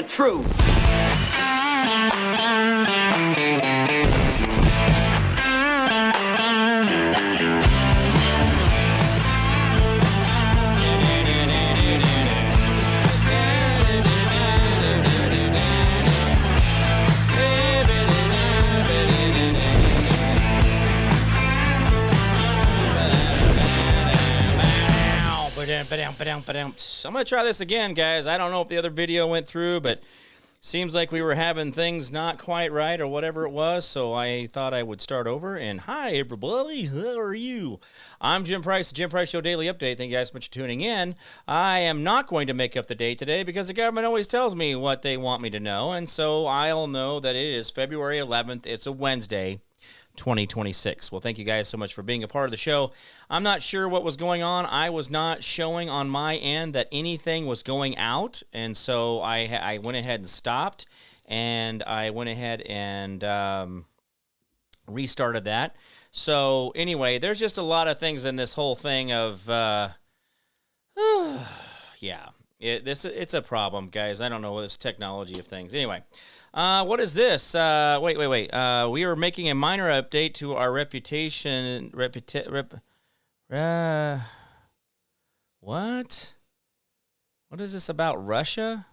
truth. I'm going to try this again, guys. I don't know if the other video went through, but seems like we were having things not quite right or whatever it was, so I thought I would start over. And hi, everybody. How are you? I'm Jim Price, the Jim Price Show Daily Update. Thank you guys so much for tuning in. I am not going to make up the date today because the government always tells me what they want me to know, and so I'll know that it is February 11th. It's a Wednesday. 2026. Well, thank you guys so much for being a part of the show. I'm not sure what was going on. I was not showing on my end that anything was going out, and so I went ahead and stopped, and I went ahead and restarted that. So anyway, there's just a lot of things in this whole thing of, yeah, it's a problem, guys. I don't know this technology of things. Anyway. What is this? Wait. We are making a minor update to our reputation. What? What is this about Russia?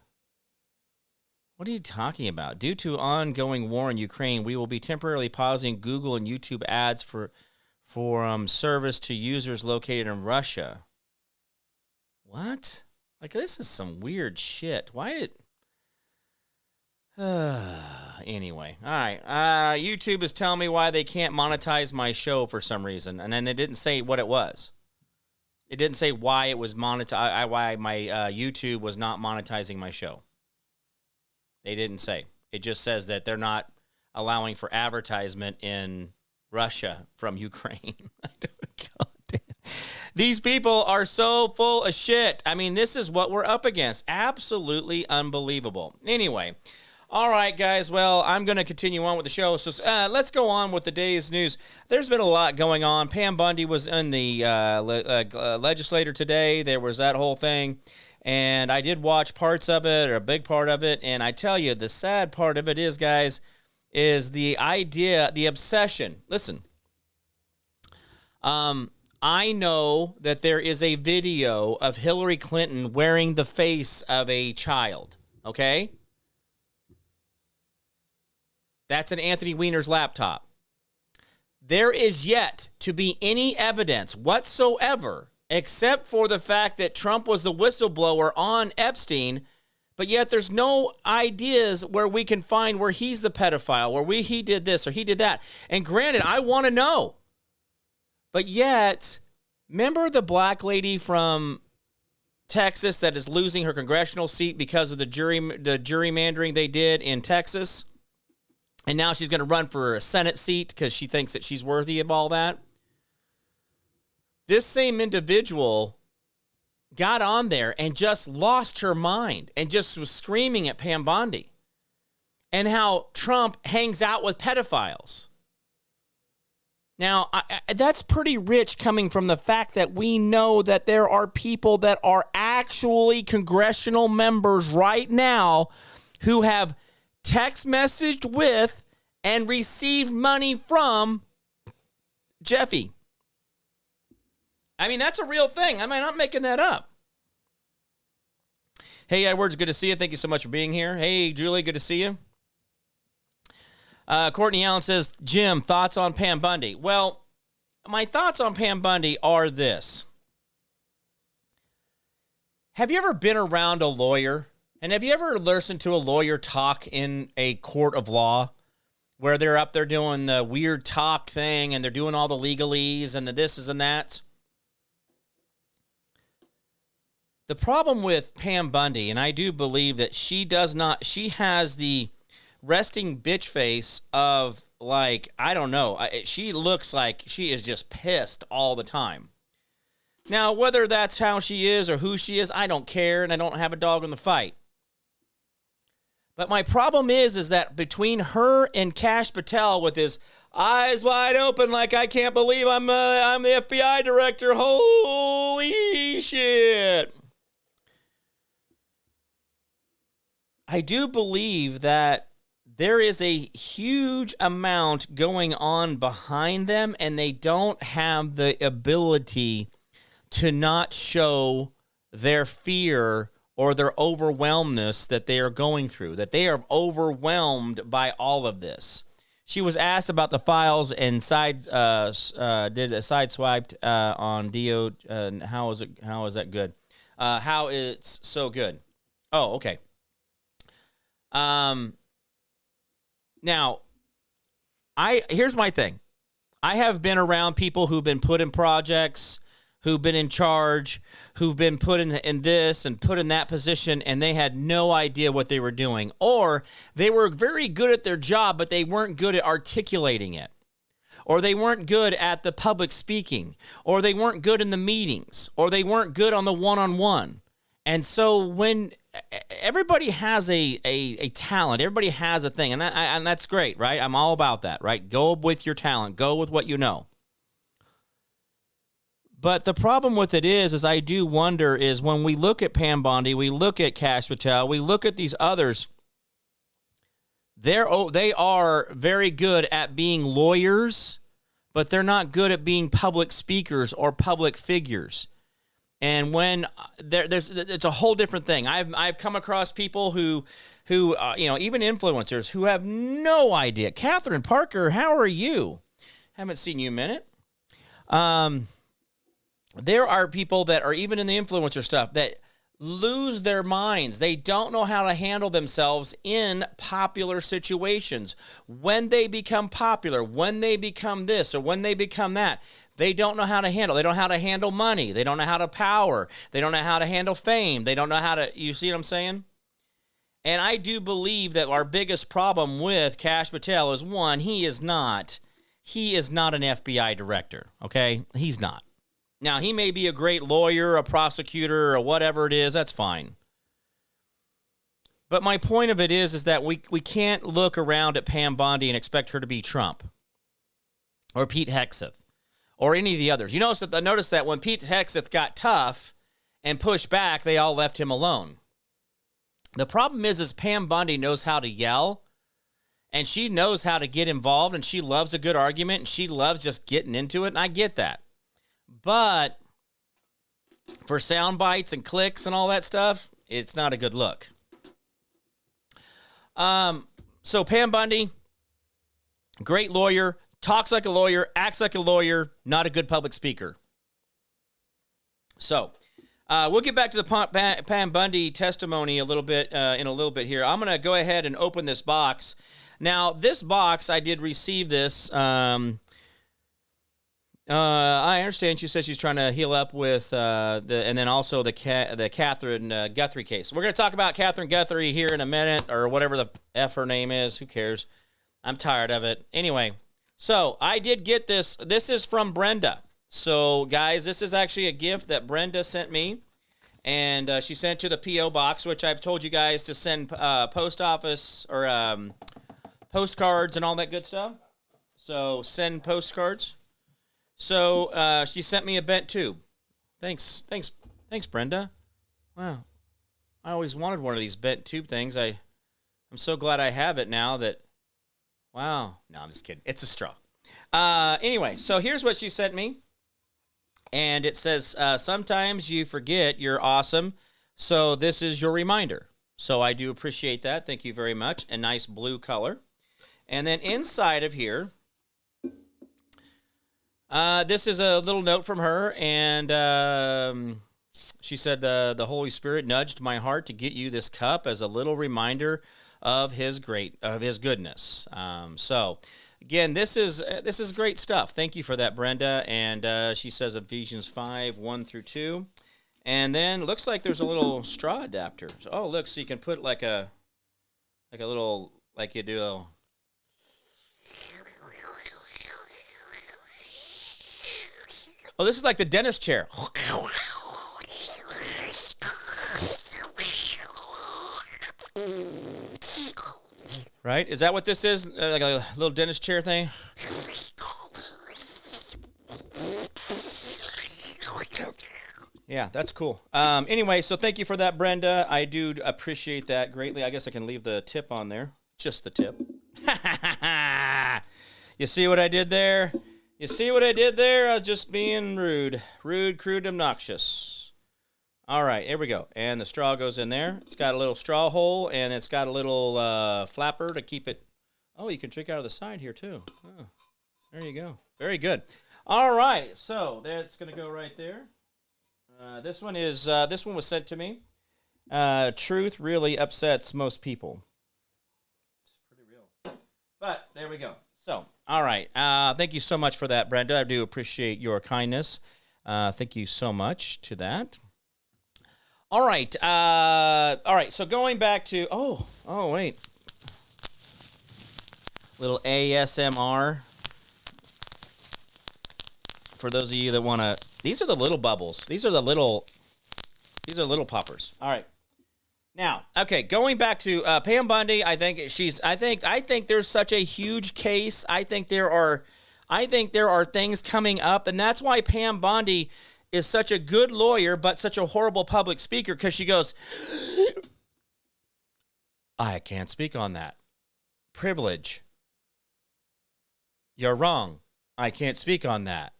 What are you talking about? Due to ongoing war in Ukraine, we will be temporarily pausing Google and YouTube ads for service to users located in Russia. What? Like, this is some weird shit. Why did... Anyway, all right. YouTube is telling me why they can't monetize my show for some reason, and then they didn't say what it was. It didn't say why it was why my YouTube was not monetizing my show. They didn't say. It just says that they're not allowing for advertisement in Russia from Ukraine. God damn. These people are so full of shit. I mean, this is what we're up against. Absolutely unbelievable. Anyway. All right, guys. Well, I'm going to continue on with the show. So let's go on with the day's news. There's been a lot going on. Pam Bundy was in the legislature today. There was that whole thing. And I did watch parts of it, or a big part of it. And I tell you, the sad part of it is, guys, is the idea, the obsession. Listen, I know that there is a video of Hillary Clinton wearing the face of a child, okay? That's an Anthony Weiner's laptop. There is yet to be any evidence whatsoever, except for the fact that Trump was the whistleblower on Epstein, but yet there's no ideas where we can find where he's the pedophile, where he did this or he did that. And granted, I want to know. But yet, remember the black lady from Texas that is losing her congressional seat because of the gerrymandering they did in Texas? And now she's going to run for a Senate seat because she thinks that she's worthy of all that. This same individual got on there and just lost her mind and just was screaming at Pam Bondi and how Trump hangs out with pedophiles. Now, that's pretty rich coming from the fact that we know that there are people that are actually congressional members right now who have text messaged with and received money from Jeffy. I mean, that's a real thing. I'm not making that up. Hey, Edwards, good to see you. Thank you so much for being here. Hey, Julie, good to see you. Courtney Allen says, Jim, thoughts on Pam Bundy? Well, my thoughts on Pam Bundy are this. Have you ever been around a lawyer? And have you ever listened to a lawyer talk in a court of law where they're up there doing the weird talk thing and they're doing all the legalese and the thises and that's? The problem with Pam Bundy, and I do believe that she has the resting bitch face of, like, I don't know. She looks like she is just pissed all the time. Now, whether that's how she is or who she is, I don't care, and I don't have a dog in the fight. But my problem is that between her and Kash Patel with his eyes wide open like I can't believe I'm the FBI director, holy shit. I do believe that there is a huge amount going on behind them, and they don't have the ability to not show their fear or their overwhelmness that they are going through, that they are overwhelmed by all of this. She was asked about the files and did a sideswiped on Dio. How is it? How is that good? How it's so good? Oh, okay. Now, here's my thing. I have been around people who've been put in projects, who've been in charge, who've been put in this and put in that position, and they had no idea what they were doing. Or they were very good at their job, but they weren't good at articulating it. Or they weren't good at the public speaking. Or they weren't good in the meetings. Or they weren't good on the one-on-one. And so when everybody has a talent, everybody has a thing, and that's great, right? I'm all about that, right? Go with your talent. Go with what you know. But the problem with it is I do wonder is when we look at Pam Bondi, we look at Kash Patel, we look at these others, they are very good at being lawyers, but they're not good at being public speakers or public figures. And when it's a whole different thing. I've come across people who even influencers who have no idea. Catherine Parker, how are you? Haven't seen you in a minute. There are people that are even in the influencer stuff that lose their minds. They don't know how to handle themselves in popular situations. When they become popular, when they become this or when they become that, they don't know how to handle. They don't know how to handle money. They don't know how to power. They don't know how to handle fame. They don't know how to, you see what I'm saying? And I do believe that our biggest problem with Kash Patel is, one, he is not an FBI director, okay? He's not. Now, he may be a great lawyer, a prosecutor, or whatever it is. That's fine. But my point of it is that we can't look around at Pam Bondi and expect her to be Trump or Pete Hegseth or any of the others. You notice that when Pete Hegseth got tough and pushed back, they all left him alone. The problem is Pam Bondi knows how to yell, and she knows how to get involved, and she loves a good argument, and she loves just getting into it, and I get that. But for sound bites and clicks and all that stuff, it's not a good look. So Pam Bondi, great lawyer, talks like a lawyer, acts like a lawyer, not a good public speaker. So we'll get back to the Pam Bondi testimony in a little bit here. I'm going to go ahead and open this box. Now, this box, I did receive this. I understand she says she's trying to heal up with and then also the Catherine Guthrie case. We're going to talk about Catherine Guthrie here in a minute, or whatever the F her name is. Who cares? I'm tired of it. Anyway, so I did get this. This is from Brenda. So, guys, this is actually a gift that Brenda sent me, and she sent to the P.O. box, which I've told you guys to send post office or postcards and all that good stuff. So, send postcards. So she sent me a bent tube. Thanks, Brenda. Wow, I always wanted one of these bent tube things. I'm so glad I have it now. Wow. No, I'm just kidding. It's a straw. Anyway, so here's what she sent me, and it says, "Sometimes you forget you're awesome, so this is your reminder." So I do appreciate that. Thank you very much. A nice blue color, and then inside of here. This is a little note from her, and she said, the Holy Spirit nudged my heart to get you this cup as a little reminder of His goodness. So, again, this is great stuff. Thank you for that, Brenda. And she says Ephesians 5:1-2, and then looks like there's a little straw adapter. Oh, look, so you can put like a little, like you do. Oh, this is like the dentist chair. Right? Is that what this is? Like a little dentist chair thing? Yeah, that's cool. Anyway, so thank you for that, Brenda. I do appreciate that greatly. I guess I can leave the tip on there. Just the tip. You see what I did there? You see what I did there? I was just being rude. Rude, crude, obnoxious. All right, here we go. And the straw goes in there. It's got a little straw hole, and it's got a little flapper to keep it. Oh, you can drink out of the side here, too. Oh, there you go. Very good. All right, so that's going to go right there. This one was sent to me. Truth really upsets most people. It's pretty real. But there we go. So, all right. Thank you so much for that, Brenda. I do appreciate your kindness. Thank you so much to that. All right. All right. So going back to wait. Little ASMR. For those of you that want to, these are the little bubbles. These are little poppers. All right. Now, okay, going back to Pam Bundy, I think there's such a huge case. I think there are things coming up, and that's why Pam Bundy is such a good lawyer but such a horrible public speaker, because she goes, I can't speak on that. Privilege. You're wrong. I can't speak on that.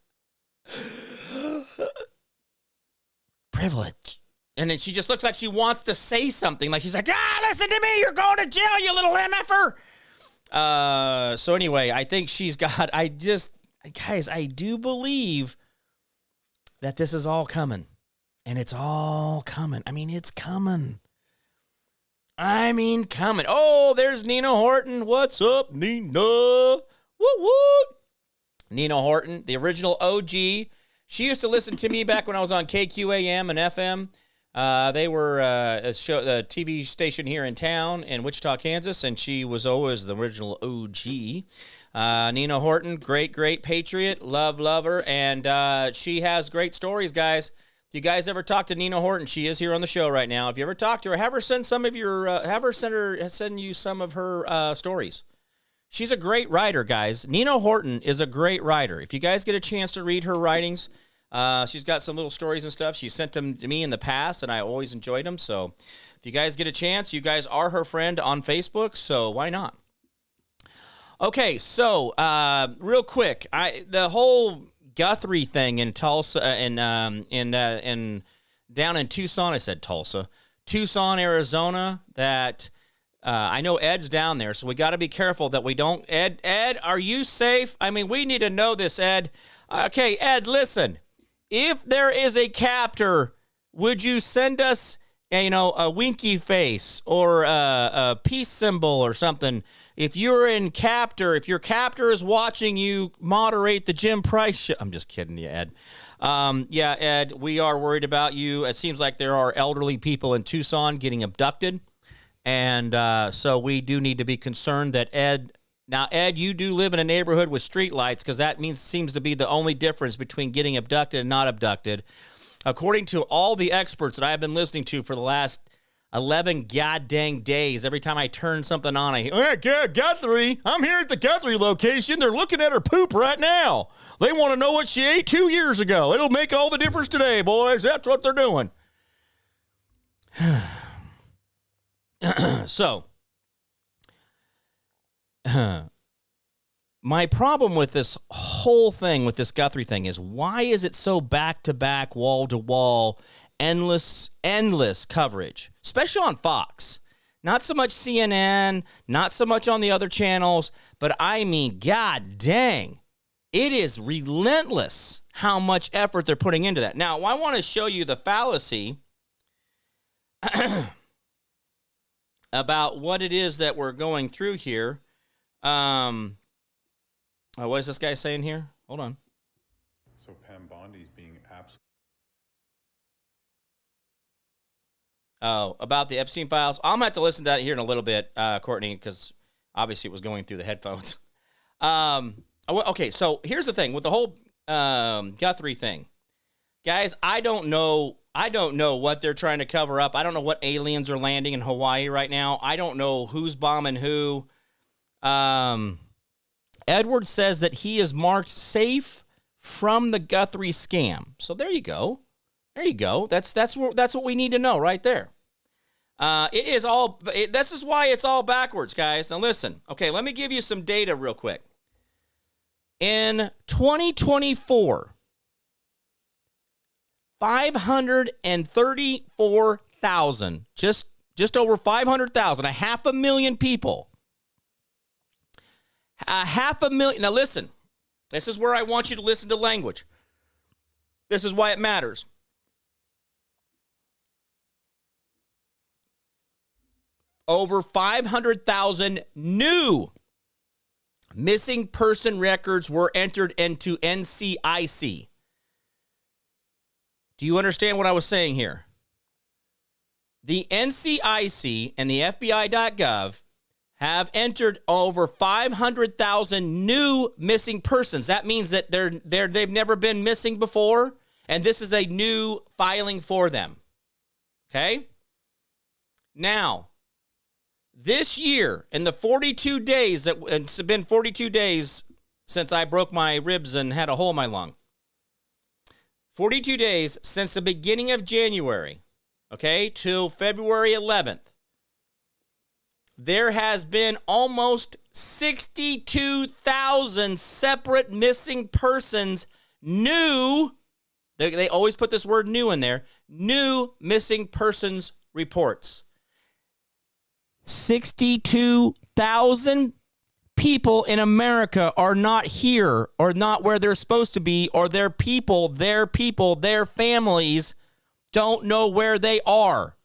Privilege. And then she just looks like she wants to say something. Like she's like, listen to me. You're going to jail, you little MFer. So anyway, I think I do believe that this is all coming. And it's all coming. I mean, it's coming. Coming. Oh, there's Nina Horton. What's up, Nina? Woo woo. Nina Horton, the original OG. She used to listen to me back when I was on KQAM and FM. They were a TV station here in town in Wichita, Kansas, and she was always the original OG. Nina Horton, great patriot, love her, and she has great stories, guys. If you guys ever talk to Nina Horton, she is here on the show right now. If you ever talk to her, have her send you some of her stories. She's a great writer, guys. Nina Horton is a great writer. If you guys get a chance to read her writings, she's got some little stories and stuff. She sent them to me in the past, and I always enjoyed them. So if you guys get a chance, you guys are her friend on Facebook, so why not? Okay, so real quick, the whole Guthrie thing in Tulsa and down in Tucson, I said Tulsa, Tucson, Arizona, that I know Ed's down there, so we got to be careful that we don't. Ed, are you safe? I mean, we need to know this, Ed. Okay, Ed, listen. If there is a captor, would you send us, a winky face or a peace symbol or something? If you're in captor, if your captor is watching you moderate the Jim Price show. I'm just kidding you, Ed. Yeah, Ed, we are worried about you. It seems like there are elderly people in Tucson getting abducted. And so we do need to be concerned that Ed, you do live in a neighborhood with streetlights, because that seems to be the only difference between getting abducted and not abducted. According to all the experts that I have been listening to for the last 11 goddamn days, every time I turn something on, I hear, Guthrie, I'm here at the Guthrie location. They're looking at her poop right now. They want to know what she ate 2 years ago. It'll make all the difference today, boys. That's what they're doing. So, my problem with this whole thing, with this Guthrie thing, is why is it so back-to-back, wall-to-wall, endless coverage, especially on Fox? Not so much CNN, not so much on the other channels, but I mean, god dang, it is relentless how much effort they're putting into that. Now, I want to show you the fallacy about what it is that we're going through here. What is this guy saying here? Hold on. So Pam Bondi's being absolutely... Oh, about the Epstein files. I'm going to have to listen to that here in a little bit, Courtney, because obviously it was going through the headphones. Okay, so here's the thing with the whole Guthrie thing. Guys, I don't know what they're trying to cover up. I don't know what aliens are landing in Hawaii right now. I don't know who's bombing who. Edward says that he is marked safe from the Guthrie scam. So there you go. There you go. That's what we need to know right there. This is why it's all backwards, guys. Now listen. Okay, let me give you some data real quick. In 2024, 534,000, just over 500,000, 500,000 people. 500,000. Now listen. This is where I want you to listen to language. This is why it matters. Over 500,000 new missing person records were entered into NCIC. Do you understand what I was saying here? The NCIC and the FBI.gov have entered over 500,000 new missing persons. That means that they've never been missing before, and this is a new filing for them. Okay? Now, this year, in the 42 days, it's been 42 days since I broke my ribs and had a hole in my lung. 42 days since the beginning of January, okay, till February 11th. There has been almost 62,000 separate missing persons, new, they always put this word new in there, new missing persons reports. 62,000 people in America are not here or not where they're supposed to be, or their families don't know where they are.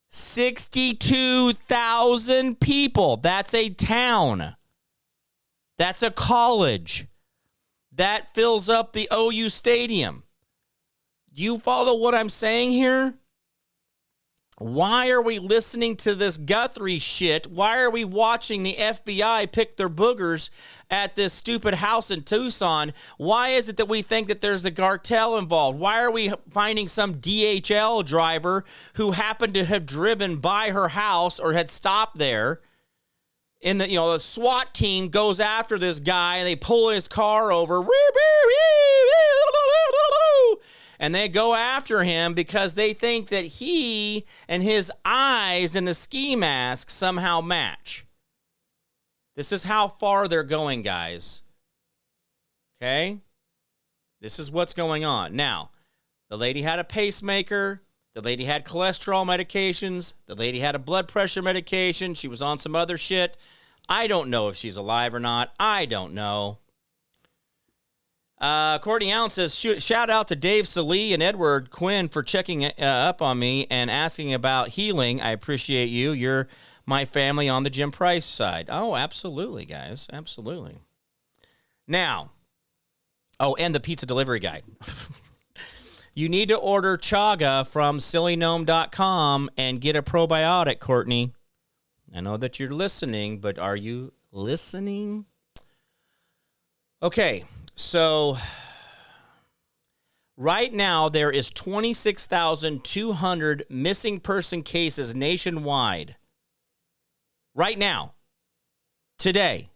62,000 people. That's a town. That's a college. That fills up the OU Stadium. Do you follow what I'm saying here? Why are we listening to this Guthrie shit? Why are we watching the FBI pick their boogers at this stupid house in Tucson? Why is it that we think that there's a cartel involved? Why are we finding some DHL driver who happened to have driven by her house or had stopped there? And the SWAT team goes after this guy and they pull his car over. And they go after him because they think that he and his eyes in the ski mask somehow match. This is how far they're going, guys. Okay? This is what's going on. Now, the lady had a pacemaker. The lady had cholesterol medications. The lady had a blood pressure medication. She was on some other shit. I don't know if she's alive or not. I don't know. Courtney Allen says, shout out to Dave Salee and Edward Quinn for checking up on me and asking about healing. I appreciate you. You're my family on the Jim Price side. Oh, absolutely, guys. Absolutely. Now, and the pizza delivery guy. You need to order chaga from sillygnome.com and get a probiotic, Courtney. I know that you're listening, but are you listening? Okay. So right now there is 26,200 missing person cases nationwide. Right now. Today.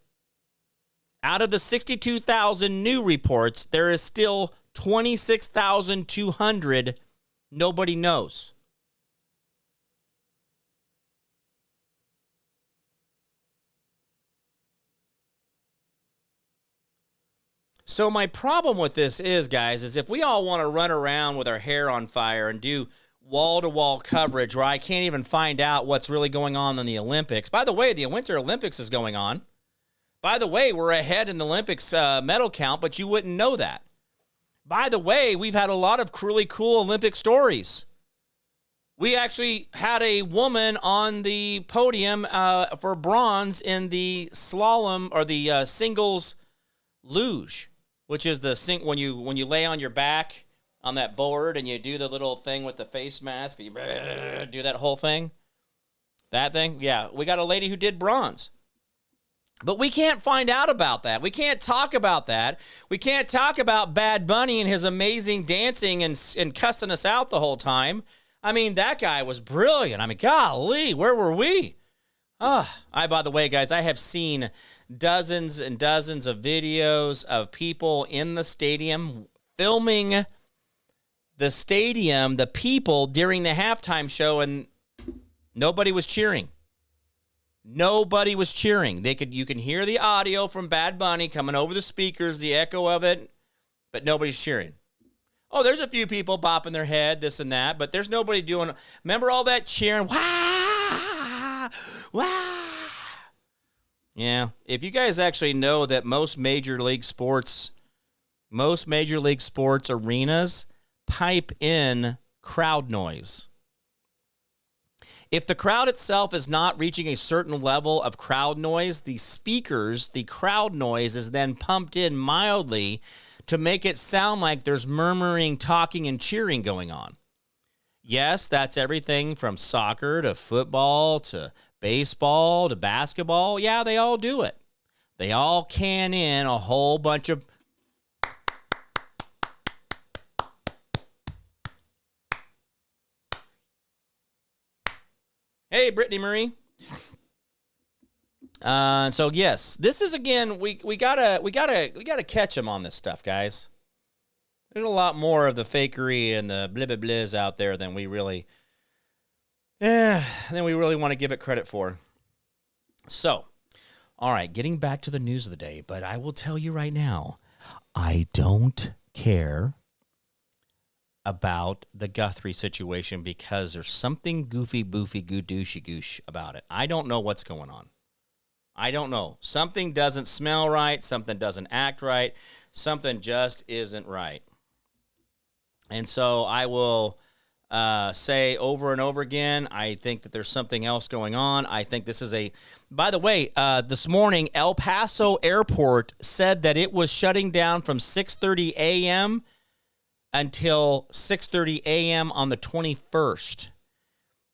Out of the 62,000 new reports, there is still 26,200 nobody knows. So my problem with this is, guys, is if we all want to run around with our hair on fire and do wall-to-wall coverage where I can't even find out what's really going on in the Olympics. By the way, the Winter Olympics is going on. By the way, we're ahead in the Olympics medal count, but you wouldn't know that. By the way, we've had a lot of really cool Olympic stories. We actually had a woman on the podium for bronze in the slalom or the singles luge, which is the when you lay on your back on that board and you do the little thing with the face mask, you do that whole thing. That thing, yeah. We got a lady who did bronze. But we can't find out about that. We can't talk about that. We can't talk about Bad Bunny and his amazing dancing and cussing us out the whole time. I mean, that guy was brilliant. I mean, golly, where were we? By the way, guys, I have seen dozens and dozens of videos of people in the stadium filming the stadium, the people during the halftime show, and nobody was cheering. Nobody was cheering. You can hear the audio from Bad Bunny coming over the speakers, the echo of it, but nobody's cheering. Oh, there's a few people bopping their head, this and that, but there's nobody doing. Remember all that cheering? Wah! Wah! Yeah. If you guys actually know that most major league sports arenas pipe in crowd noise. If the crowd itself is not reaching a certain level of crowd noise, the speakers, the crowd noise is then pumped in mildly to make it sound like there's murmuring, talking, and cheering going on. Yes, that's everything from soccer to football to baseball to basketball. Yeah, they all do it. They all can in a whole bunch of... Hey, Brittany Marie. So yes, this is again. We gotta catch them on this stuff, guys. There's a lot more of the fakery and the blah blah blahs out there than we really want to give it credit for. So, all right, getting back to the news of the day, but I will tell you right now, I don't care about the Guthrie situation because there's something goofy, boofy, gooshy goosh about it. I don't know what's going on. I don't know. Something doesn't smell right. Something doesn't act right. Something just isn't right. And so I will say over and over again, I think that there's something else going on. I think this is a... By the way, this morning, El Paso Airport said that it was shutting down from 6:30 a.m. until 6:30 a.m. on the 21st.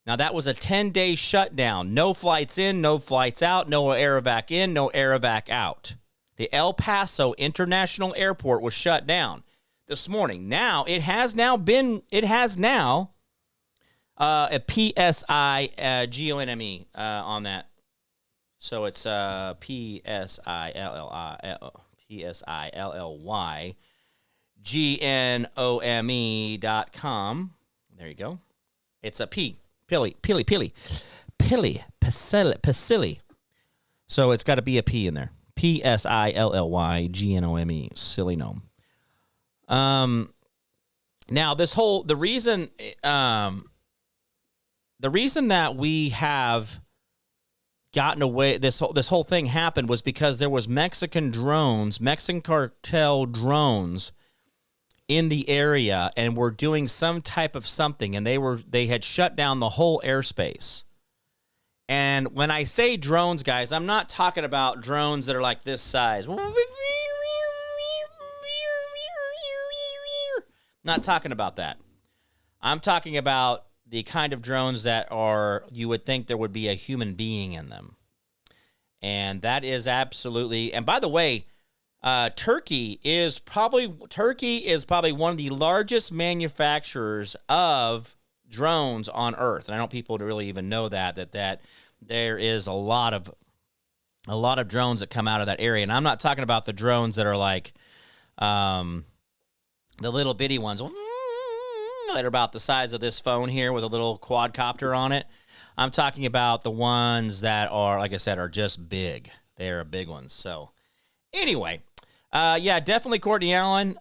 Now, that was a 10-day shutdown. No flights in, no flights out, no aerovac in, no aerovac out. The El Paso International Airport was shut down this morning. Now, it has now a PSIGONME on that. So it's PSILLYGNOME.com. There you go. It's a P. Pili, Pasili. So it's got to be a P in there. PSILLYGNOME, silly gnome. Now the reason that we have gotten away, this whole thing happened was because there was Mexican cartel drones in the area and were doing some type of something, and they had shut down the whole airspace. And when I say drones, guys, I'm not talking about drones that are like this size. Not talking about that. I'm talking about the kind of drones that you would think there would be a human being in them. And that is absolutely, and by the way, Turkey is probably one of the largest manufacturers of drones on Earth, and I don't people to really even know that there is a lot of drones that come out of that area. And I'm not talking about the drones that are like the little bitty ones that are about the size of this phone here with a little quadcopter on it. I'm talking about the ones that are, like I said, are just big. They're big ones. So anyway. Yeah, definitely Courtney Allen.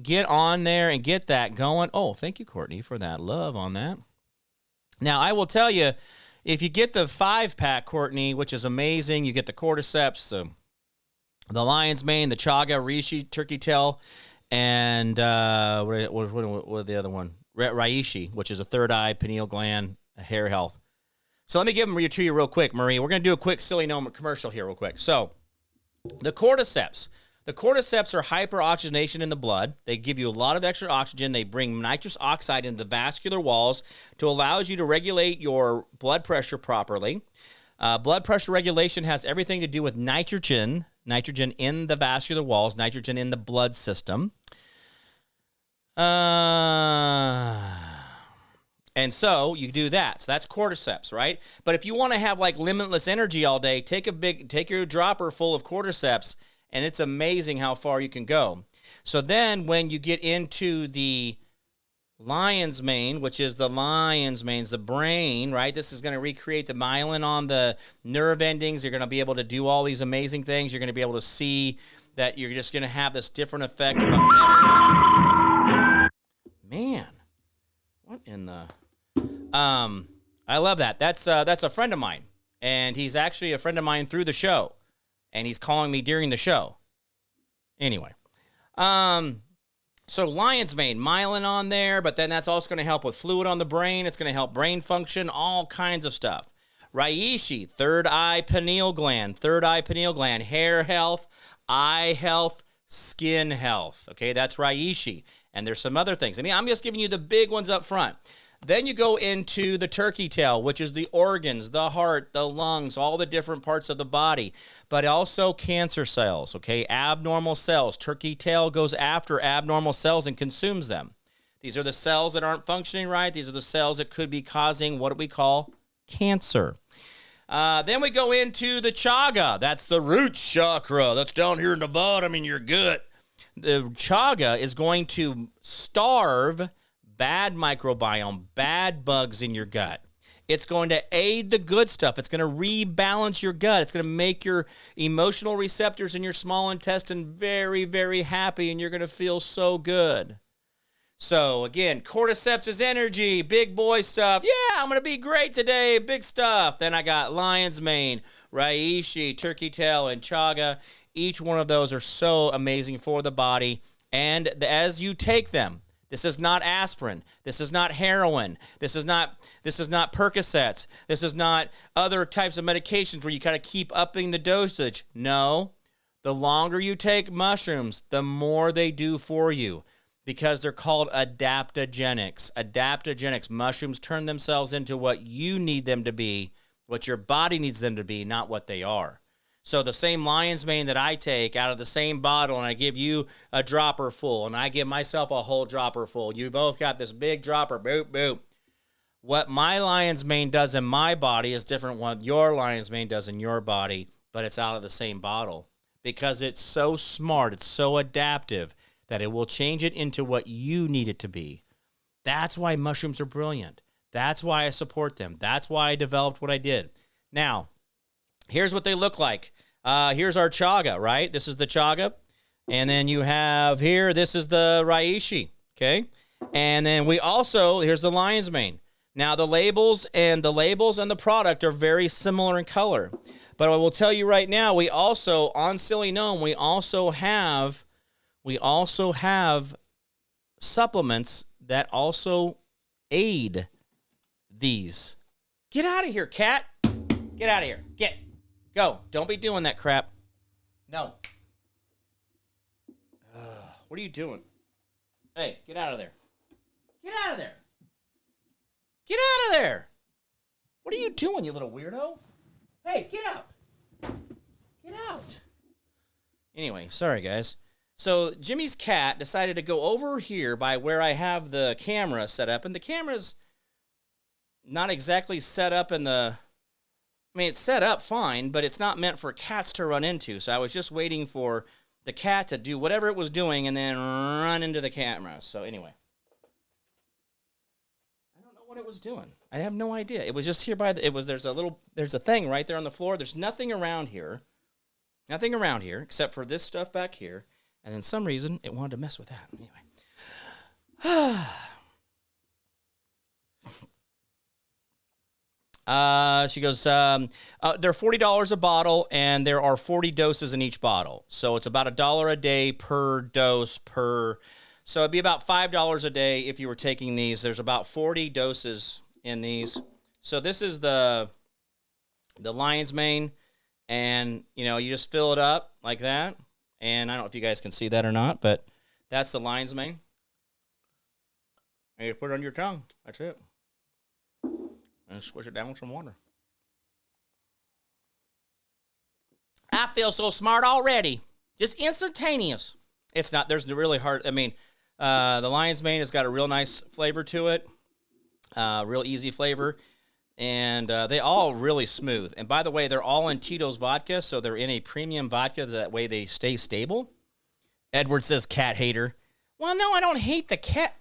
Get on there and get that going. Oh, thank you, Courtney, for that love on that. Now, I will tell you, if you get the 5-pack, Courtney, which is amazing, you get the cordyceps, the lion's mane, the chaga, reishi, turkey tail, and what the other one? Reishi, which is a third eye, pineal gland, hair health. So let me give them to you real quick, Marie. We're going to do a quick silly gnome commercial here real quick. So the cordyceps. The cordyceps are hyperoxygenation in the blood. They give you a lot of extra oxygen. They bring nitrous oxide into the vascular walls to allow you to regulate your blood pressure properly. Blood pressure regulation has everything to do with nitrogen in the vascular walls, nitrogen in the blood system. And so you do that. So that's cordyceps, right? But if you want to have like limitless energy all day, take your dropper full of cordyceps, and it's amazing how far you can go. So then when you get into the lion's mane, which is the lion's mane's the brain, right? This is going to recreate the myelin on the nerve endings. You're going to be able to do all these amazing things. You're going to be able to see that you're just going to have this different effect about memory. Man, what in the... I love that. That's a friend of mine, and he's actually a friend of mine through the show, and he's calling me during the show. Anyway, so lion's mane, myelin on there, but then that's also going to help with fluid on the brain. It's going to help brain function, all kinds of stuff. Reishi, third eye pineal gland, hair health, eye health, skin health. Okay, that's Reishi. And there's some other things. I mean, I'm just giving you the big ones up front. Then you go into the turkey tail, which is the organs, the heart, the lungs, all the different parts of the body, but also cancer cells, okay? Abnormal cells. Turkey tail goes after abnormal cells and consumes them. These are the cells that aren't functioning right. These are the cells that could be causing what we call cancer. Then we go into the chaga. That's the root chakra. That's down here in the bottom in your gut. The chaga is going to starve bad microbiome, bad bugs in your gut. It's going to aid the good stuff. It's going to rebalance your gut. It's going to make your emotional receptors in your small intestine very, very happy, and you're going to feel so good. So, again, cordyceps is energy, big boy stuff. Yeah, I'm going to be great today, big stuff. Then I got lion's mane, reishi, turkey tail, and chaga. Each one of those are so amazing for the body. And as you take them, this is not aspirin. This is not heroin. This is not Percocets. This is not other types of medications where you kind of keep upping the dosage. No, the longer you take mushrooms, the more they do for you because they're called adaptogenics. Adaptogenics. Mushrooms turn themselves into what you need them to be, what your body needs them to be, not what they are. So the same lion's mane that I take out of the same bottle, and I give you a dropper full, and I give myself a whole dropper full. You both got this big dropper, boop, boop. What my lion's mane does in my body is different than what your lion's mane does in your body, but it's out of the same bottle because it's so smart, it's so adaptive that it will change it into what you need it to be. That's why mushrooms are brilliant. That's why I support them. That's why I developed what I did. Now, here's what they look like. Here's our chaga, right? This is the chaga. And then you have here, this is the reishi, okay? And then we also, here's the lion's mane. Now, the labels and the product are very similar in color. But I will tell you right now, we also, on Silly Gnome, we also have supplements that also aid these. Get out of here, cat. Get out of here. Go. Don't be doing that crap. No. What are you doing? Hey, get out of there. Get out of there. Get out of there. What are you doing, you little weirdo? Hey, get out. Get out. Anyway, sorry, guys. So Jimmy's cat decided to go over here by where I have the camera set up, and the camera's not exactly set up in the... I mean, it's set up fine, but it's not meant for cats to run into. So I was just waiting for the cat to do whatever it was doing and then run into the camera. So anyway. I don't know what it was doing. I have no idea. It was just here by the, there's a thing right there on the floor. There's nothing around here. Nothing around here except for this stuff back here. And then some reason it wanted to mess with that. Anyway. She goes, they're $40 a bottle, and there are 40 doses in each bottle. So it's about $1 a day per dose so it'd be about $5 a day if you were taking these. There's about 40 doses in these. So this is the lion's mane, and, you just fill it up like that. And I don't know if you guys can see that or not, but that's the lion's mane. And you put it on your tongue. That's it. And squish it down with some water. I feel so smart already. Just instantaneous. It's not, there's really hard, the lion's mane has got a real nice flavor to it. Real easy flavor. And they all really smooth. And by the way, they're all in Tito's vodka, so they're in a premium vodka. That way they stay stable. Edward says cat hater. Well, no, I don't hate the cat.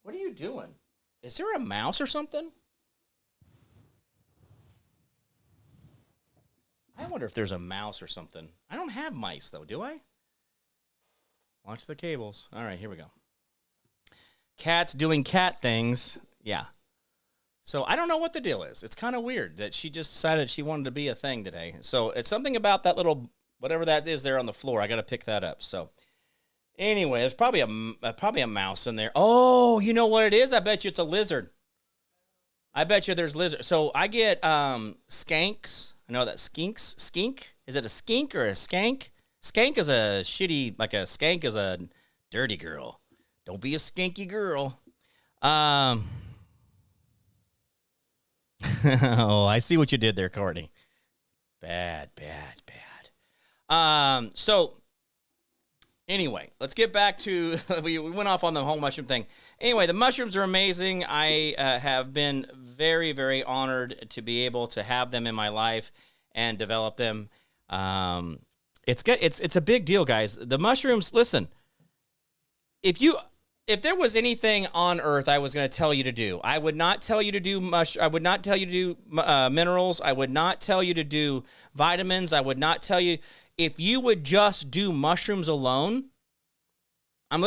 What are you doing? Is there a mouse or something? I wonder if there's a mouse or something. I don't have mice, though, do I? Watch the cables. All right, here we go. Cat's doing cat things. Yeah. So I don't know what the deal is. It's kind of weird that she just decided she wanted to be a thing today. So it's something about that little, whatever that is there on the floor. I got to pick that up. So anyway, there's probably a mouse in there. Oh, you know what it is? I bet you it's a lizard. I bet you there's lizard. So I get skanks. I know that skinks. Skink? Is it a skink or a skank? Skank is a shitty, like a skank is a dirty girl. Don't be a skanky girl. Oh, I see what you did there, Courtney. Bad. So anyway, let's get back to, we went off on the whole mushroom thing. Anyway, the mushrooms are amazing. I have been very, very honored to be able to have them in my life and develop them. It's good. It's a big deal, guys. The mushrooms, listen, if there was anything on earth I was going to tell you to do, I would not tell you to do I would not tell you to do minerals. I would not tell you to do vitamins. I would not tell you. If you would just do mushrooms alone, I'm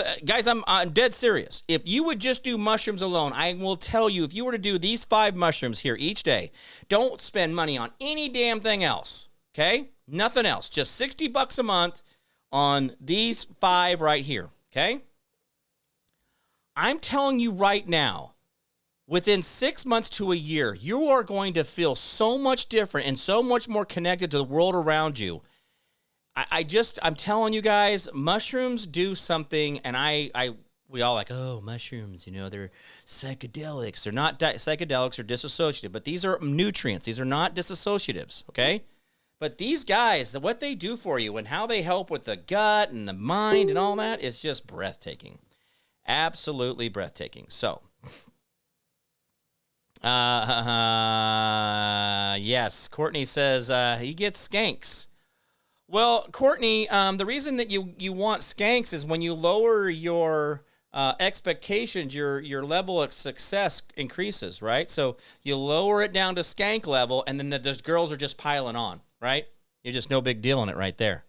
dead serious. If you would just do mushrooms alone, I will tell you, if you were to do these 5 mushrooms here each day, don't spend money on any damn thing else, okay? Nothing else. Just $60 a month on these 5 right here, okay? I'm telling you right now, within 6 months to a year, you are going to feel so much different and so much more connected to the world around you. I'm telling you guys, mushrooms do something, and we all like, oh, mushrooms, they're psychedelics. They're not psychedelics or dissociative, but these are nutrients. These are not dissociatives, okay? But these guys, what they do for you and how they help with the gut and the mind and all that is just breathtaking. Absolutely breathtaking. So, yes, Courtney says he gets skanks. Well, Courtney, the reason that you want skanks is when you lower your expectations, your level of success increases, right? So you lower it down to skank level, and then the girls are just piling on, right? You're just no big deal in it right there.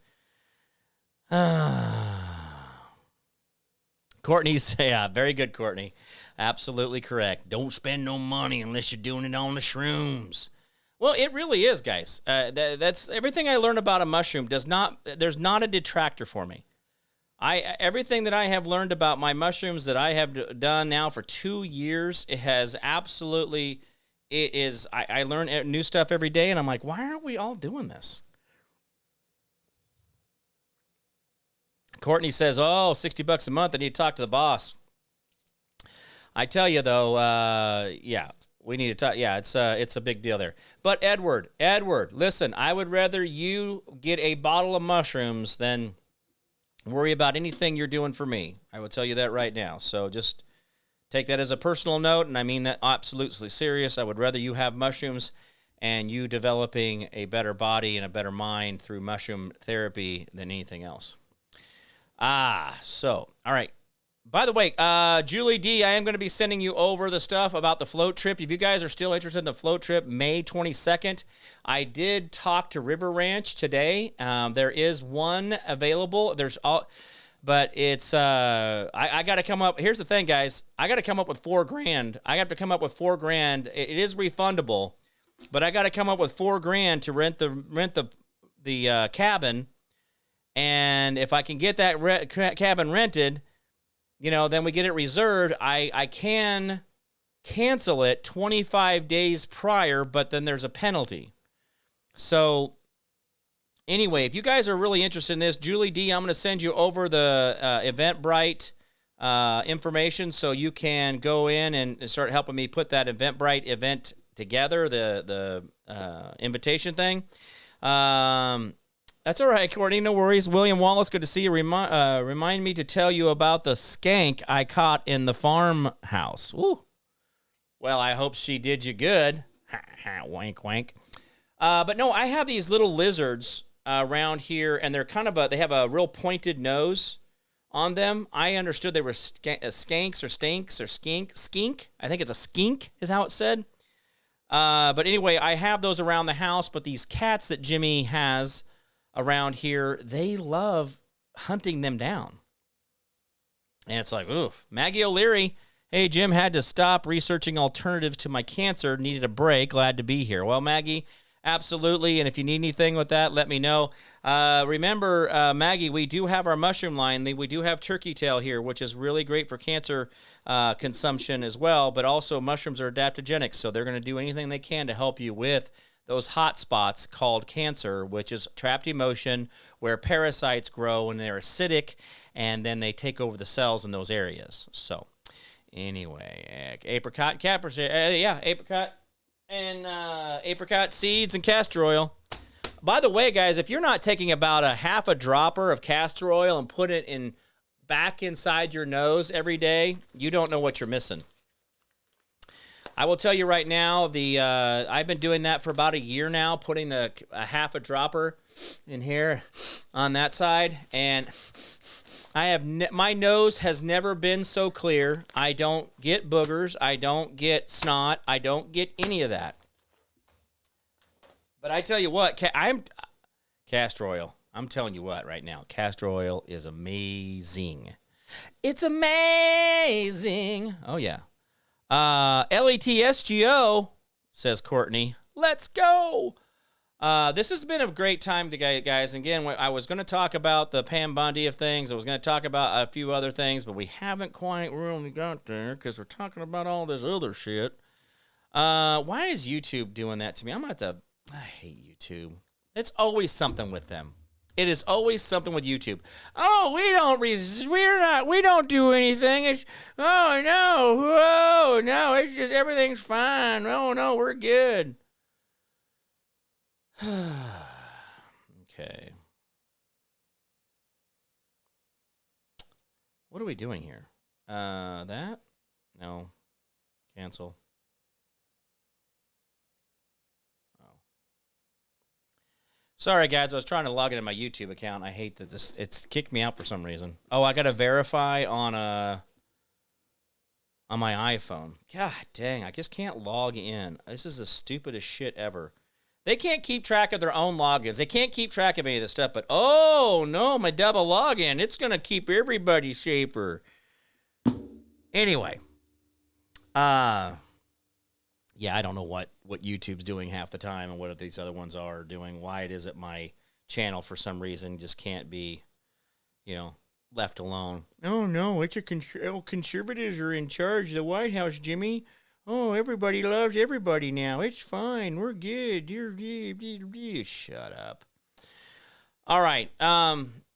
Courtney's, yeah, very good, Courtney. Absolutely correct. Don't spend no money unless you're doing it on the shrooms. Well, it really is, guys. That's everything I learned about a mushroom. There's not a detractor for me. Everything that I have learned about my mushrooms that I have done now for 2 years, it has absolutely, I learn new stuff every day, and I'm like, why aren't we all doing this? Courtney says, oh, $60 a month, I need to talk to the boss. I tell you, though, yeah. We need to talk. Yeah, it's a big deal there. But Edward, listen, I would rather you get a bottle of mushrooms than worry about anything you're doing for me. I will tell you that right now. So just take that as a personal note, and I mean that absolutely serious. I would rather you have mushrooms and you developing a better body and a better mind through mushroom therapy than anything else. So, all right. By the way, Julie D., I am going to be sending you over the stuff about the float trip. If you guys are still interested in the float trip, May 22nd, I did talk to River Ranch today. There is one available. But it's, I got to come up. Here's the thing, guys. I got to come up with $4,000. I have to come up with $4,000. It is refundable, but I got to come up with $4,000 to rent the cabin. And if I can get that cabin rented, then we get it reserved. I can cancel it 25 days prior, but then there's a penalty. So anyway, if you guys are really interested in this, Julie D., I'm going to send you over the Eventbrite information so you can go in and start helping me put that Eventbrite event together, the invitation thing. That's all right, Courtney. No worries. William Wallace, good to see you. Remind me to tell you about the skank I caught in the farmhouse. Woo. Well, I hope she did you good. Wank, wank. But no, I have these little lizards around here, and they're they have a real pointed nose on them. I understood they were skanks or stanks or skink. I think it's a skink is how it's said. But anyway, I have those around the house, but these cats that Jimmy has around here, they love hunting them down. And it's like, oof. Maggie O'Leary, hey, Jim, had to stop researching alternatives to my cancer. Needed a break. Glad to be here. Well, Maggie, absolutely. And if you need anything with that, let me know. Remember, Maggie, we do have our mushroom line. We do have turkey tail here, which is really great for cancer consumption as well. But also, mushrooms are adaptogenic, so they're going to do anything they can to help you with those hot spots called cancer, which is trapped emotion where parasites grow and they're acidic, and then they take over the cells in those areas. So, anyway, apricot, apricot, and apricot seeds and castor oil. By the way, guys, if you're not taking about a half a dropper of castor oil and put it in back inside your nose every day, you don't know what you're missing. I will tell you right now, I've been doing that for about a year now, putting a half a dropper in here on that side, and my nose has never been so clear. I don't get boogers. I don't get snot. I don't get any of that. But I tell you what, castor oil. I'm telling you what right now, castor oil is amazing. It's amazing. Oh, yeah. LETSGO, says Courtney. Let's go. This has been a great time today, guys. Again, I was going to talk about the Pam Bondi of things. I was going to talk about a few other things, but we haven't quite really got there because we're talking about all this other shit. Why is YouTube doing that to me? I hate YouTube. It's always something with them. It is always something with YouTube. Oh, we don't do anything. It's, oh no, it's just everything's fine. Oh no, we're good. Okay. What are we doing here? That? No. Cancel. Sorry, guys. I was trying to log into my YouTube account. I hate that it's kicked me out for some reason. Oh, I got to verify on my iPhone. God dang, I just can't log in. This is the stupidest shit ever. They can't keep track of their own logins. They can't keep track of any of this stuff, but oh, no, my double login. It's going to keep everybody safer. Anyway. Yeah, I don't know what YouTube's doing half the time and what these other ones are doing. Why it is that my channel, for some reason, just can't be, left alone. Oh, no, it's conservatives are in charge of the White House, Jimmy. Oh, everybody loves everybody now. It's fine. We're good. Shut up. All right.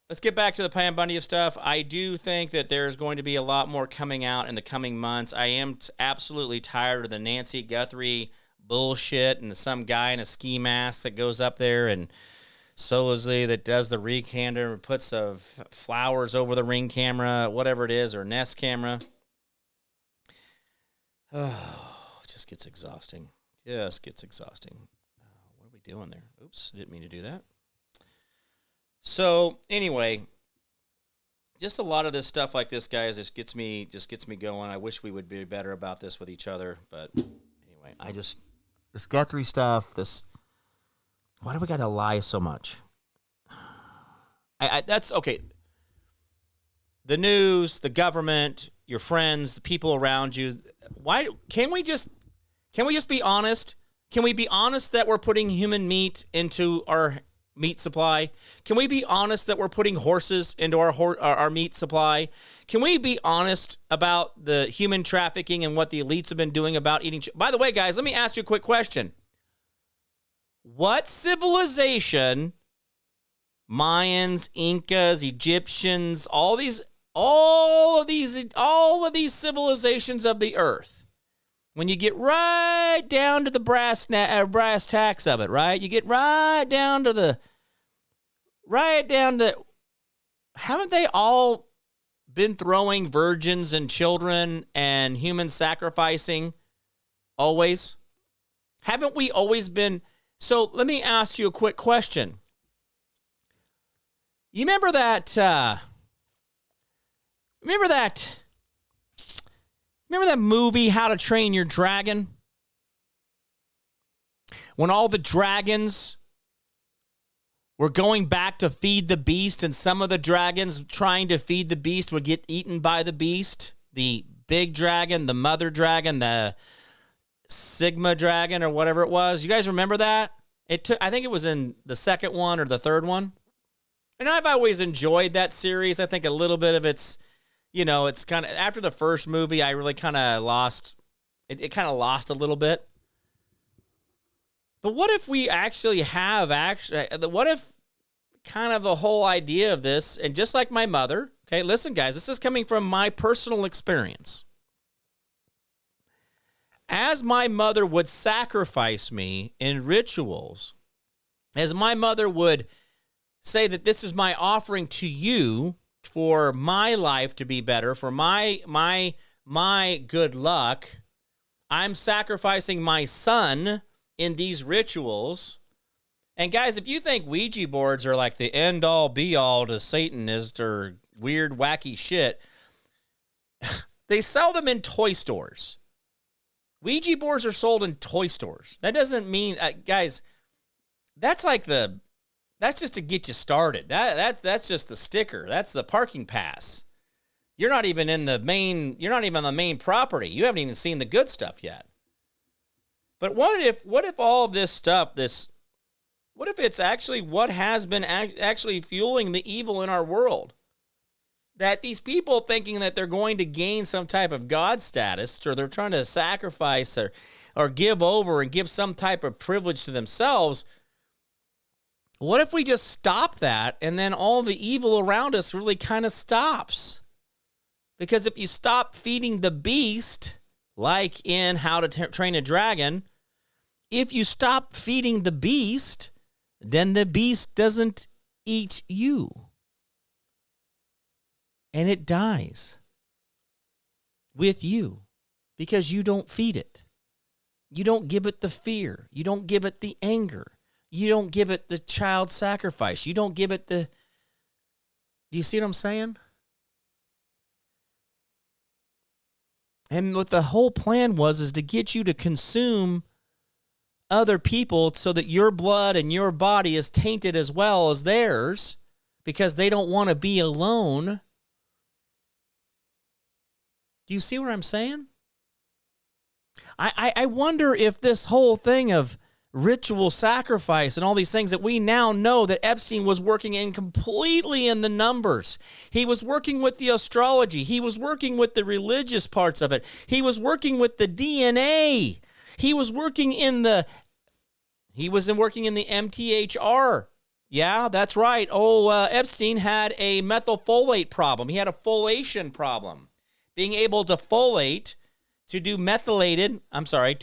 Let's get back to the Pam Bondi of stuff. I do think that there's going to be a lot more coming out in the coming months. I am absolutely tired of the Nancy Guthrie bullshit and some guy in a ski mask that goes up there and supposedly that does the ring camera, puts flowers over the ring camera, whatever it is, or Nest camera. Oh, it just gets exhausting. What are we doing there? Oops, didn't mean to do that. So anyway, just a lot of this stuff like this, guys, just gets me going. I wish we would be better about this with each other, but anyway, this Guthrie stuff, why do we got to lie so much? That's okay. The news, the government, your friends, the people around you. Why can we just be honest? Can we be honest that we're putting human meat into our meat supply? Can we be honest that we're putting horses into our meat supply? Can we be honest about the human trafficking and what the elites have been doing about eating? By the way, guys, let me ask you a quick question. What civilization, Mayans, Incas, Egyptians, all of these civilizations of the earth, when you get right down to the brass tacks of it, right? You get right down to haven't they all been throwing virgins and children and human sacrificing always? Haven't we always been? So let me ask you a quick question. You remember that Remember that movie, How to Train Your Dragon? When all the dragons were going back to feed the beast, and some of the dragons trying to feed the beast would get eaten by the beast. The big dragon, the mother dragon, the Sigma dragon, or whatever it was. You guys remember that? I think it was in the second one or the third one. And I've always enjoyed that series. I think a little bit of it's kind of, after the first movie, I really kind of lost, it kind of lost a little bit. But what if we what if kind of the whole idea of this, and just like my mother, okay, listen, guys, this is coming from my personal experience. As my mother would sacrifice me in rituals, as my mother would say that this is my offering to you for my life to be better, for my good luck, I'm sacrificing my son in these rituals. And guys, if you think Ouija boards are like the end-all, be-all to Satanist or weird, wacky shit, they sell them in toy stores. Ouija boards are sold in toy stores. That doesn't mean, guys, that's just to get you started. That's just the sticker. That's the parking pass. You're not even on the main property. You haven't even seen the good stuff yet. But what if all this stuff, what if it's actually what has been actually fueling the evil in our world? That these people thinking that they're going to gain some type of God status, or they're trying to sacrifice or give over and give some type of privilege to themselves. What if we just stop that, and then all the evil around us really kind of stops? Because if you stop feeding the beast, like in How to Train a Dragon, if you stop feeding the beast, then the beast doesn't eat you. And it dies with you because you don't feed it. You don't give it the fear. You don't give it the anger. You don't give it the child sacrifice. You don't give it the... Do you see what I'm saying? And what the whole plan is to get you to consume other people so that your blood and your body is tainted as well as theirs, because they don't want to be alone. Do you see what I'm saying? I wonder if this whole thing of ritual sacrifice and all these things that we now know that Epstein was working in completely in the numbers. He was working with the astrology. He was working with the religious parts of it. He was working with the DNA. He was working in the MTHR. Yeah, that's right. Epstein had a methylfolate problem. He had a folation problem. Being able to folate, to methylate folate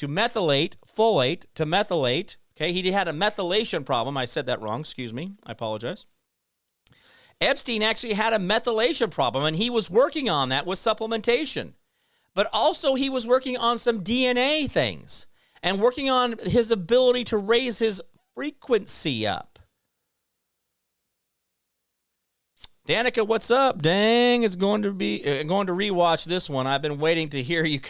to methylate. Okay, he had a methylation problem. I said that wrong. Excuse me. I apologize. Epstein actually had a methylation problem, and he was working on that with supplementation. But also he was working on some DNA things and working on his ability to raise his frequency up. Danica, what's up? Dang, it's going to rewatch this one. I've been waiting to hear you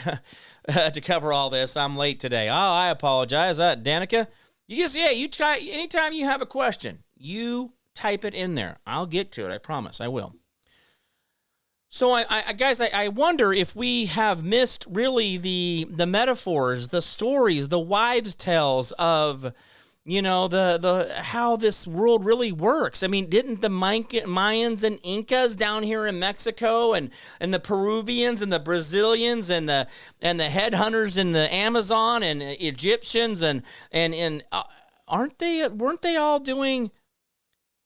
to cover all this. I'm late today. Oh, I apologize. Danica, you try anytime you have a question, you type it in there. I'll get to it. I promise. I will. So, guys, I wonder if we have missed really the metaphors, the stories, the wives' tales of, the how this world really works. I mean, didn't the Mayans and Incas down here in Mexico, and the Peruvians and the Brazilians and the headhunters in the Amazon and Egyptians and weren't they all doing,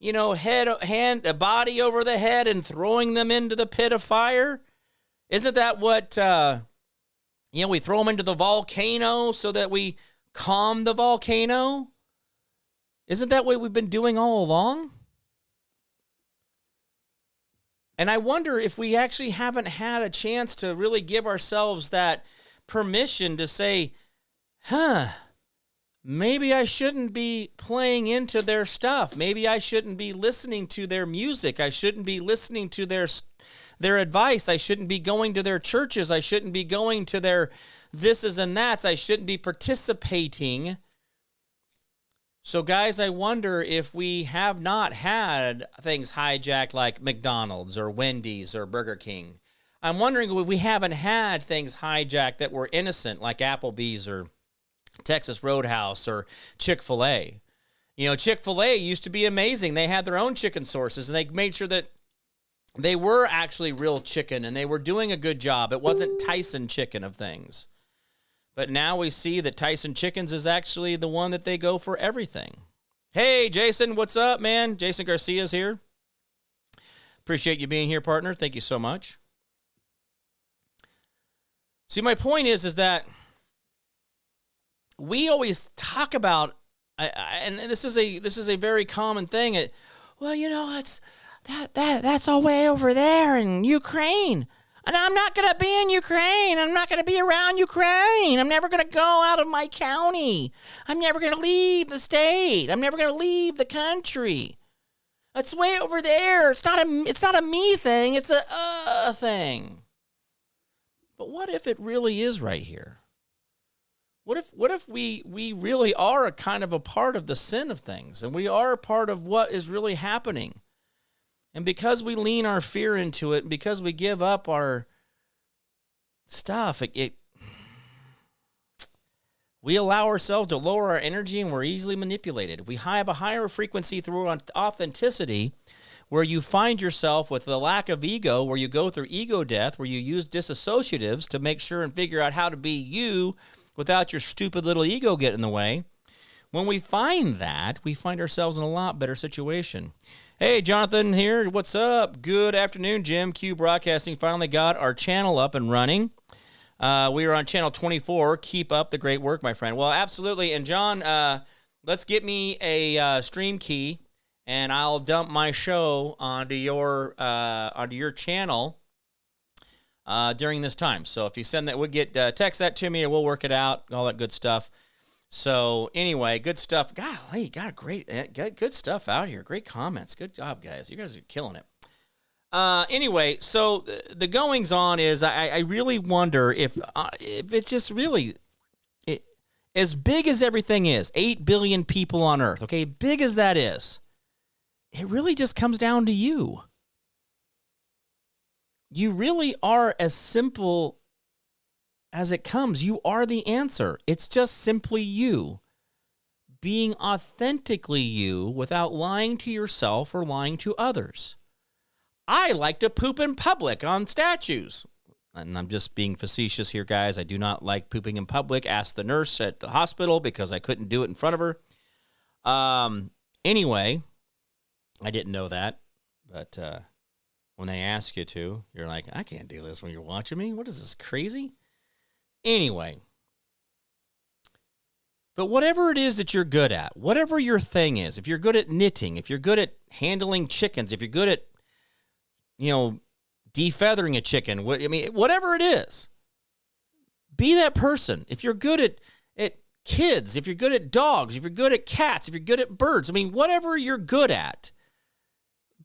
a body over the head and throwing them into the pit of fire? Isn't that what we throw them into the volcano so that we calm the volcano? Isn't that what we've been doing all along? And I wonder if we actually haven't had a chance to really give ourselves that permission to say, maybe I shouldn't be playing into their stuff. Maybe I shouldn't be listening to their music. I shouldn't be listening to their advice. I shouldn't be going to their churches. I shouldn't be going to their thises and that's. I shouldn't be participating. So, guys, I wonder if we have not had things hijacked like McDonald's or Wendy's or Burger King. I'm wondering if we haven't had things hijacked that were innocent like Applebee's or Texas Roadhouse or Chick-fil-A. You know, Chick-fil-A used to be amazing. They had their own chicken sources, and they made sure that they were actually real chicken, and they were doing a good job. It wasn't Tyson chicken of things. But now we see that Tyson Chickens is actually the one that they go for everything. Hey, Jason, what's up, man? Jason Garcia's here. Appreciate you being here, partner. Thank you so much. See, my point is that we always talk about, and this is a very common thing. Well, you know, that's all way over there in Ukraine, and I'm not going to be in Ukraine. I'm not going to be around Ukraine. I'm never going to go out of my county. I'm never going to leave the state. I'm never going to leave the country. It's way over there. It's not a me thing. It's a thing. But what if it really is right here? What if we really are a kind of a part of the sin of things, and we are a part of what is really happening? And because we lean our fear into it, and because we give up our stuff, we allow ourselves to lower our energy, and we're easily manipulated. We have a higher frequency through authenticity, where you find yourself with the lack of ego, where you go through ego death, where you use disassociatives to make sure and figure out how to be you without your stupid little ego getting in the way. When we find that, we find ourselves in a lot better situation. Hey, Jonathan here. What's up? Good afternoon, Jim. Q Broadcasting finally got our channel up and running. We are on channel 24. Keep up the great work, my friend. Well, absolutely. And John, let's get me a stream key, and I'll dump my show onto your channel during this time. So if you send that, we'll text that to me, or we'll work it out, all that good stuff. So anyway, good stuff. Golly, you got good stuff out here. Great comments. Good job, guys. You guys are killing it. Anyway, so the goings on is I really wonder if it's just really as big as everything is, 8 billion people on Earth, okay, big as that is, it really just comes down to you. You really are as simple as it comes. You are the answer. It's just simply you being authentically you without lying to yourself or lying to others. I like to poop in public on statues. And I'm just being facetious here, guys. I do not like pooping in public. Ask the nurse at the hospital because I couldn't do it in front of her. Anyway, I didn't know that. But when they ask you to, you're like, I can't do this when you're watching me. What is this, crazy? Anyway. But whatever it is that you're good at, whatever your thing is, if you're good at knitting, if you're good at handling chickens, if you're good at, defeathering a chicken, whatever it is, be that person. If you're good at kids, if you're good at dogs, if you're good at cats, if you're good at birds, whatever you're good at,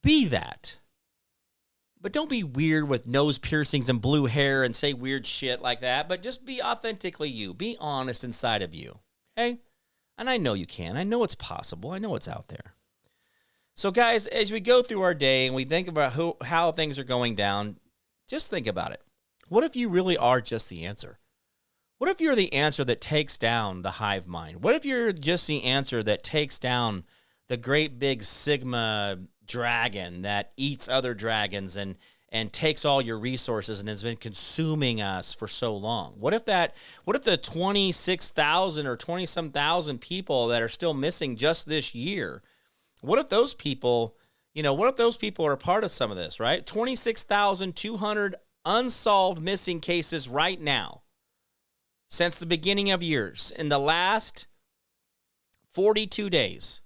be that. But don't be weird with nose piercings and blue hair and say weird shit like that, but just be authentically you. Be honest inside of you, okay? And I know you can. I know it's possible. I know it's out there. So, guys, as we go through our day and we think about how things are going down, just think about it. What if you really are just the answer? What if you're the answer that takes down the hive mind? What if you're just the answer that takes down the great big Sigma dragon that eats other dragons and takes all your resources and has been consuming us for so long? What if the 26,000 or 20-some thousand people that are still missing just this year, what if those people are a part of some of this, right? 26,200 unsolved missing cases right now since the beginning of years in the last 42 days.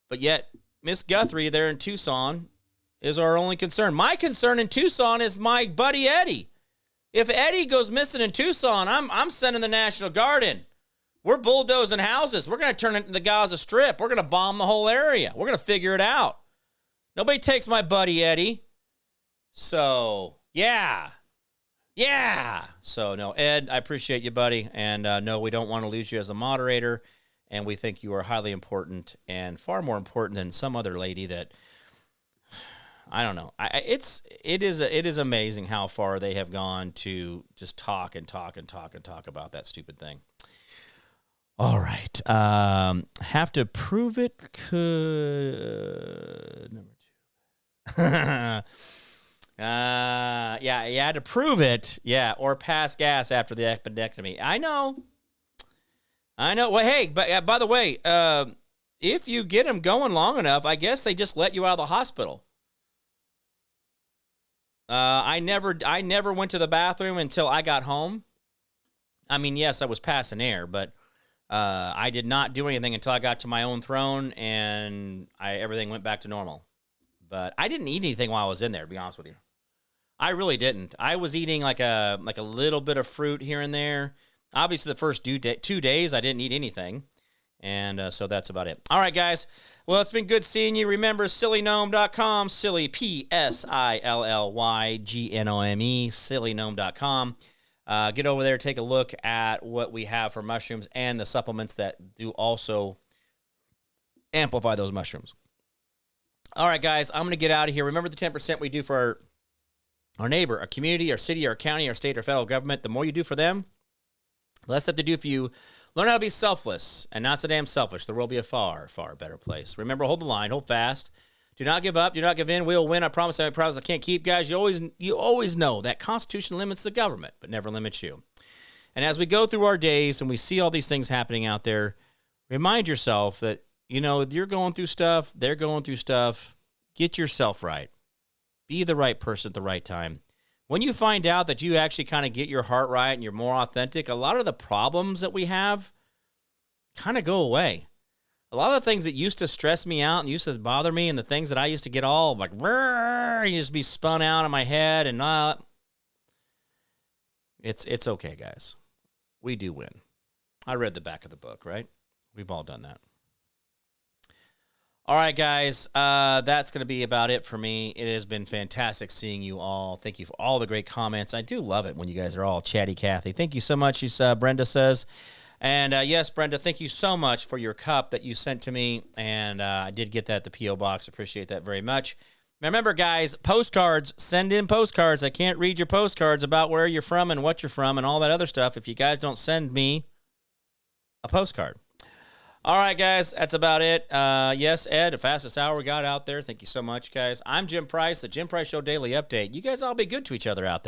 But yet, Miss Guthrie there in Tucson is our only concern. My concern in Tucson is my buddy Eddie. If Eddie goes missing in Tucson, I'm sending the National Guard in. We're bulldozing houses. We're going to turn it into the Gaza Strip. We're going to bomb the whole area. We're going to figure it out. Nobody takes my buddy Eddie. So, yeah. So, no, Ed, I appreciate you, buddy. And no, we don't want to lose you as a moderator. And we think you are highly important and far more important than some other lady that, I don't know. It is amazing how far they have gone to just talk about that stupid thing. All right. Have to prove it could. Number 2. Yeah, you had to prove it. Yeah, or pass gas after the appendectomy. I know. Well, hey, but by the way, if you get them going long enough, I guess they just let you out of the hospital. I never went to the bathroom until I got home. I mean, yes, I was passing air, but I did not do anything until I got to my own throne, and everything went back to normal. But I didn't eat anything while I was in there, to be honest with you. I really didn't. I was eating like a little bit of fruit here and there. Obviously, the first 2 days, I didn't eat anything. And so that's about it. All right, guys. Well, it's been good seeing you. Remember, sillygnome.com, silly, PSILLYGNOME, sillygnome.com. Get over there, take a look at what we have for mushrooms and the supplements that do also amplify those mushrooms. All right, guys, I'm going to get out of here. Remember the 10% we do for our neighbor, our community, our city, our county, our state, our federal government. The more you do for them, the less they have to do for you. Learn how to be selfless and not so damn selfish. The world will be a far, far better place. Remember, hold the line, hold fast. Do not give up. Do not give in. We will win. I promise. I promise I can't keep, guys. You always know that Constitution limits the government, but never limits you. And as we go through our days and we see all these things happening out there, remind yourself that, you're going through stuff. They're going through stuff. Get yourself right. Be the right person at the right time. When you find out that you actually kind of get your heart right and you're more authentic, a lot of the problems that we have kind of go away. A lot of the things that used to stress me out and used to bother me and the things that I used to get all like, just be spun out in my head and not. It's okay, guys. We do win. I read the back of the book, right? We've all done that. All right, guys, that's going to be about it for me. It has been fantastic seeing you all. Thank you for all the great comments. I do love it when you guys are all chatty Cathy. Thank you so much, Brenda says. And, yes, Brenda, thank you so much for your cup that you sent to me. And I did get that at the P.O. Box. Appreciate that very much. Now, remember, guys, postcards. Send in postcards. I can't read your postcards about where you're from and what you're from and all that other stuff if you guys don't send me a postcard. All right, guys, that's about it. Yes, Ed, the fastest hour we got out there. Thank you so much, guys. I'm Jim Price, the Jim Price Show Daily Update. You guys all be good to each other out there.